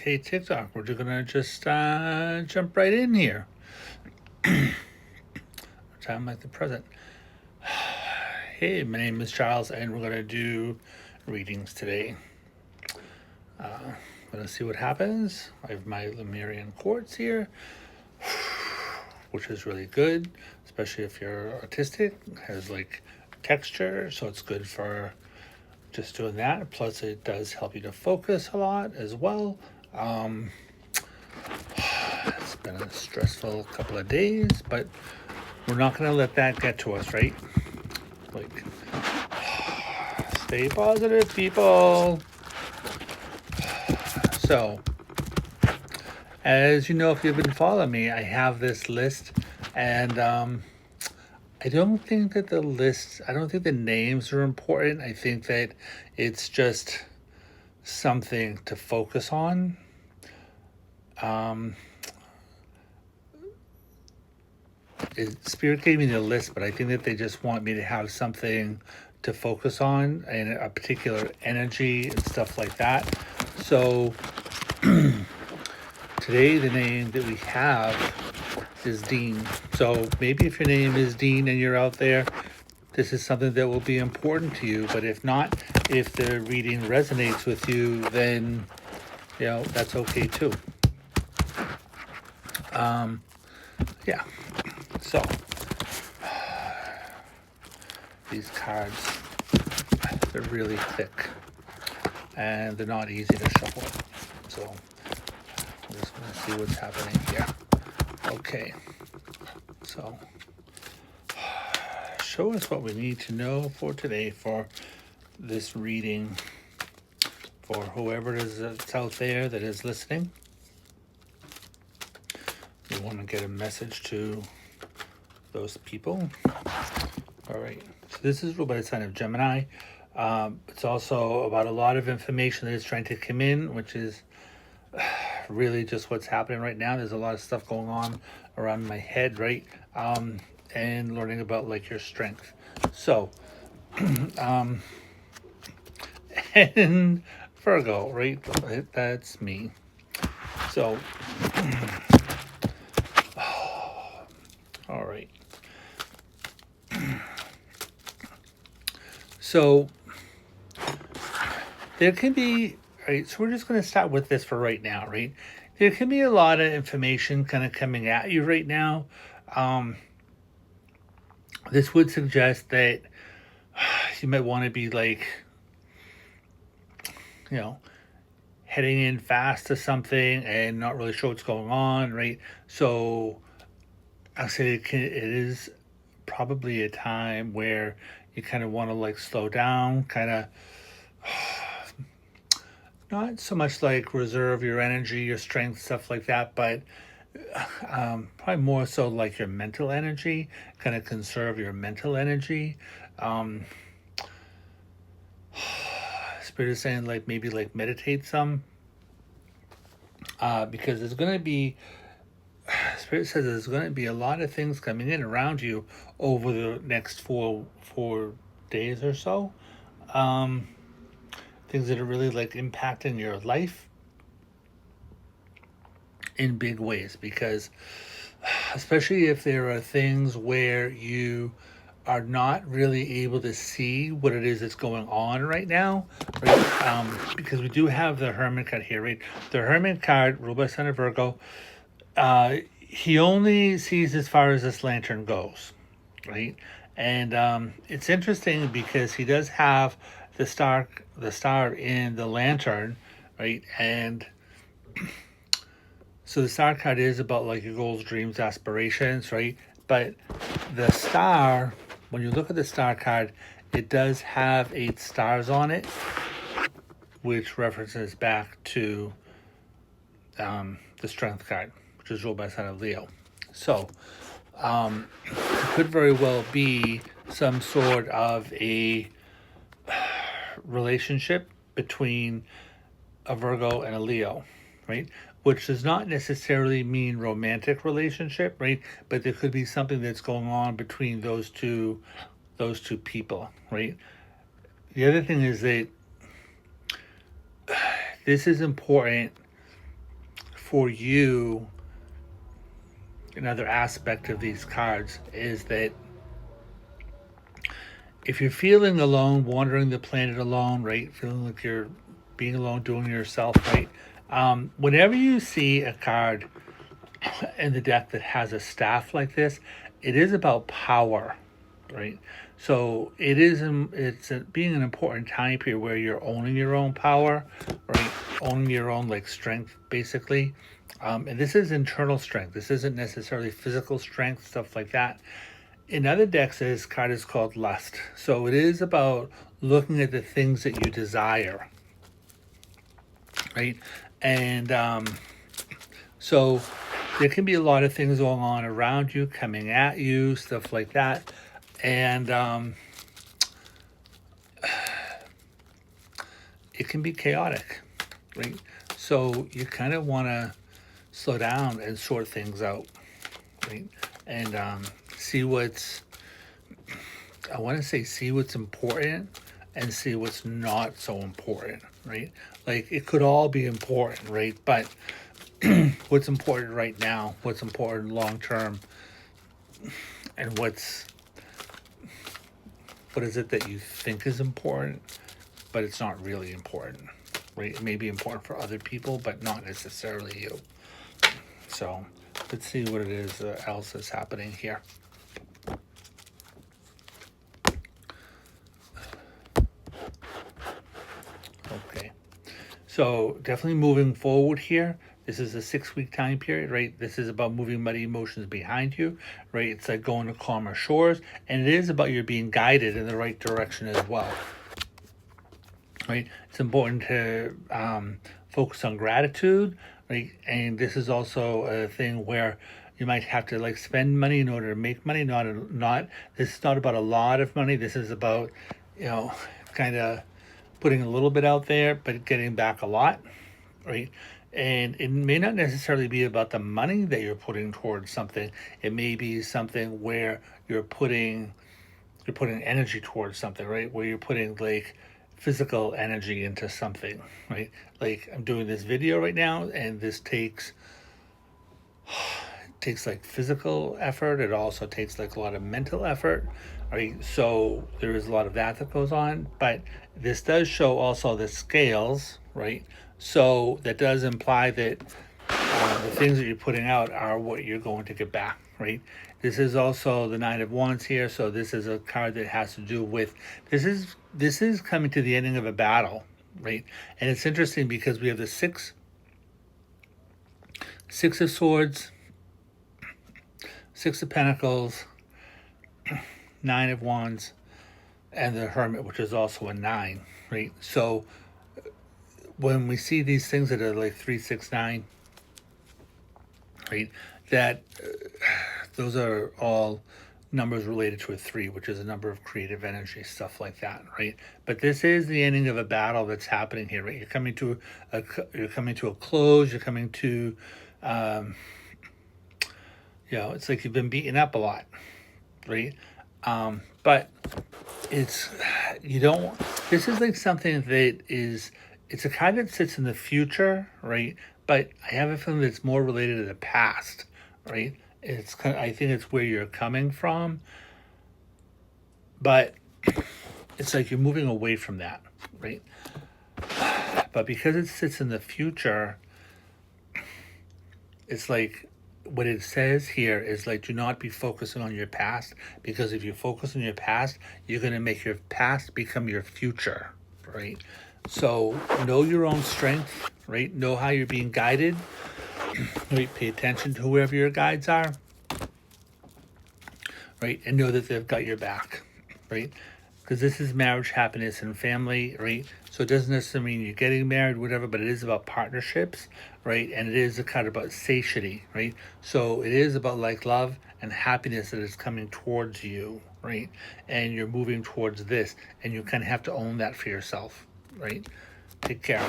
Okay, TikTok, we're gonna just jump right in here. Time like the present. Hey, my name is Charles, and we're gonna do readings today. Gonna see what happens. I have my Lemurian quartz here, which is really good, especially if you're artistic. It has like texture, so it's good for just doing that. Plus, it does help you to focus a lot as well. Um, it's been a stressful couple of days, but we're not going to let that get to us, right? Like, stay positive, people. So, as you know, if you've been following me, I have this list, and I don't think that I don't think the names are important. I think that it's just something to focus on. Spirit gave me the list, but I think that they just want me to have something to focus on and a particular energy and stuff like that. So today, the name that we have is Dean. So maybe if your name is Dean and you're out there, this is something that will be important to you. But if not, if the reading resonates with you, then that's okay too. Yeah. So these cards, they're really thick and they're not easy to shuffle. So I'm just going to see what's happening here. Okay. So show us what we need to know for today for this reading for whoever it is that's out there that is listening. We want to get a message to those people. All right. So this is ruled by the sign of Gemini. It's also about a lot of information that is trying to come in, which is really just what's happening right now. There's a lot of stuff going on around my head, right? And learning about like your strength. So, and Virgo, right? That's me. So, all right. So there can be, right? So we're just going to start with this for right now, right? There can be a lot of information kind of coming at you right now. This would suggest that you might want to be like, heading in fast to something and not really sure what's going on, right? So I'll say it is probably a time where you kind of want to like slow down, kind of not so much like reserve your energy, your strength, stuff like that, but probably more so like your mental energy, kind of conserve your mental energy. Spirit is saying like maybe like meditate some, because there's going to be, Spirit says there's going to be a lot of things coming in around you over the next four days or so. Things that are really like impacting your life in big ways, because especially if there are things where you are not really able to see what it is that's going on right now, right? Because we do have the Hermit card here, right? The Hermit card, ruled by Sun of Virgo, he only sees as far as this lantern goes, right? And it's interesting because he does have the star in the lantern, right? And so the star card is about like your goals, dreams, aspirations, right? But the star, when you look at the star card, it does have 8 stars on it, which references back to the strength card, which is ruled by the sign of Leo. So it could very well be some sort of a relationship between a Virgo and a Leo, right? Which does not necessarily mean romantic relationship, right? But there could be something that's going on between those two people, right? The other thing is that this is important for you, another aspect of these cards is that if you're feeling alone, wandering the planet alone, right, feeling like you're being alone, doing it yourself, right, whenever you see a card in the deck that has a staff like this, it is about power, right? So it's being an important time period where you're owning your own power, right? Owning your own like strength, basically. And this is internal strength. This isn't necessarily physical strength, stuff like that. In other decks, this card is called lust. So it is about looking at the things that you desire, right? And so there can be a lot of things going on around you, coming at you, stuff like that. And it can be chaotic, right? So you kind of want to slow down and sort things out, right? And see what's, I want to say, see what's important and see what's not so important, right? Like it could all be important, right? But what's important right now, what's important long term, and what is it that you think is important, but it's not really important, right? It may be important for other people, but not necessarily you. So let's see what it is else is happening here. Okay, so definitely moving forward here. This is a 6-week time period, right? This is about moving muddy emotions behind you, right? It's like going to calmer shores, and it is about you being guided in the right direction as well, right? It's important to focus on gratitude, right? And this is also a thing where you might have to like spend money in order to make money. Not this is not about a lot of money. This is about, you know, kind of putting a little bit out there, but getting back a lot, right? And it may not necessarily be about the money that you're putting towards something. It may be something where you're putting energy towards something, right? Where you're putting like physical energy into something, right? Like I'm doing this video right now, and this takes like physical effort. It also takes like a lot of mental effort, right? So there is a lot of that goes on, but this does show also the scales, right? So that does imply that the things that you're putting out are what you're going to get back, right? This is also the Nine of Wands here, so this is a card that has to do with this is coming to the ending of a battle, right? And it's interesting because we have the six of Swords, Six of Pentacles, Nine of Wands, and the Hermit, which is also a 9, right? So when we see these things that are like 3, 6, 9, right, that those are all numbers related to a 3, which is a number of creative energy, stuff like that, right? But this is the ending of a battle that's happening here, right? You're coming to a close. You're coming to, it's like you've been beaten up a lot, right? But it's this is like something that is, it's a card that sits in the future, right? But I have a feeling that it's more related to the past, right? It's kind of, I think it's where you're coming from, but it's like you're moving away from that, right? But because it sits in the future, it's like what it says here is like, do not be focusing on your past, because if you focus on your past, you're going to make your past become your future, right? So know your own strength, right? Know how you're being guided, right? Pay attention to whoever your guides are, right? And know that they've got your back, right? Because this is marriage, happiness, and family, right? So it doesn't necessarily mean you're getting married, whatever, but it is about partnerships, right? And it is a kind of about satiety, right? So it is about like love and happiness that is coming towards you, right? And you're moving towards this, and you kind of have to own that for yourself, right? Take care.